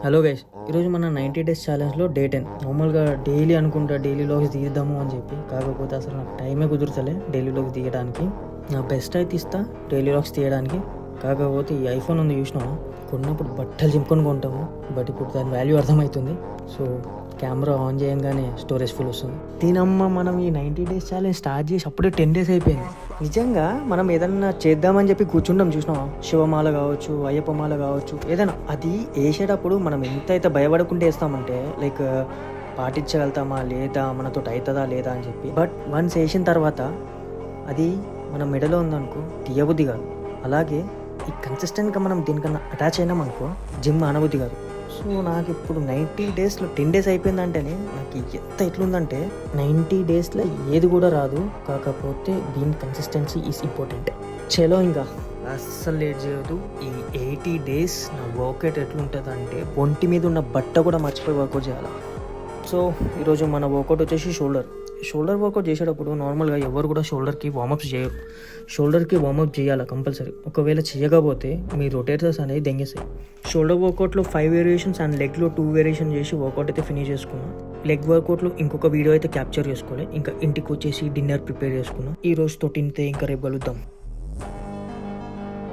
Hello guys, ఈరోజు మన 90 days ఛాలెంజ్లో day 10. నార్మల్గా డైలీ అనుకుంటా డైలీ వ్లాగ్స్ తీద్దాము అని చెప్పి, కాకపోతే అసలు నాకు టైమే కుదురుతలే డైలీ వ్లాగ్స్ తీయడానికి. నా బెస్ట్ అయితే ఇస్తా డైలీ వ్లాగ్స్ తీయడానికి. కాకపోతే ఈ ఐఫోన్ ఉంది చూసినాము, కొన్నప్పుడు బట్టలు చింపుకొని కొంటాము, బట్ ఇప్పుడు దాని వాల్యూ అర్థమవుతుంది. సో కెమెరా ఆన్ చేయంగానే స్టోరేజ్ ఫుల్ వస్తుంది. దీనమ్మ మనం ఈ 90 డేస్ ఛాలెంజ్ స్టార్ట్ చేసి అప్పుడే 10 డేస్ అయిపోయింది. నిజంగా మనం ఏదన్నా చేద్దామని చెప్పి కూర్చుంటాం చూసినావా, శివమాల కావచ్చు, అయ్యప్పమాల కావచ్చు, ఏదైనా అది వేసేటప్పుడు మనం ఎంత అయితే భయపడకుండా వేస్తామంటే లైక్ పాటించగలుగుతామా లేదా, మనతో అవుతుందా లేదా అని చెప్పి. బట్ వన్స్ వేసిన తర్వాత అది మన మెడలో ఉందనుకో తీయబుద్ధి కాదు. అలాగే ఈ కన్సిస్టెంట్గా మనం దీనికన్నా అటాచ్ అయినామనుకో జిమ్ అనబుద్ధి కాదు. సో నాకు ఇప్పుడు 90 డేస్లో 10 డేస్ అయిపోయిందంటేనే నాకు ఎంత ఎట్లుందంటే 90 డేస్లో ఏది కూడా రాదు. కాకపోతే దీని కన్సిస్టెన్సీ ఈజ్ ఇంపార్టెంట్. చలో ఇంకా అస్సలు లేట్ చేయదు. ఈ 80 డేస్ నా వర్కౌట్ ఎట్లుంటుంది అంటే ఒంటి మీద ఉన్న బట్ట కూడా మర్చిపోయి వర్కౌట్ చేయాలి. సో ఈరోజు మన వర్కౌట్ వచ్చేసి షోల్డర్ వర్కౌట్ చేసేటప్పుడు నార్మల్గా ఎవరు కూడా షోల్డర్కి వార్మప్స్ చేయరు. షోల్డర్కి వార్మప్ చేయాలి కంపల్సరీ. ఒకవేళ చేయకపోతే మీ రొటేటర్స్ అనేది దెంగేస్తాయి. షోల్డర్ వర్కౌట్లో 5 వేరియేషన్స్ అండ్ లెగ్లో 2 వేరియేషన్ చేసి వర్కౌట్ అయితే ఫినిష్ చేసుకున్నాను. లెగ్ వర్కౌట్లో ఇంకొక వీడియో అయితే క్యాప్చర్ చేసుకోవాలి. ఇంకా ఇంటికి వచ్చేసి డిన్నర్ ప్రిపేర్ చేసుకున్నాను. ఈ రోజుతో తింటే ఇంకా రేపు కలుద్దాం.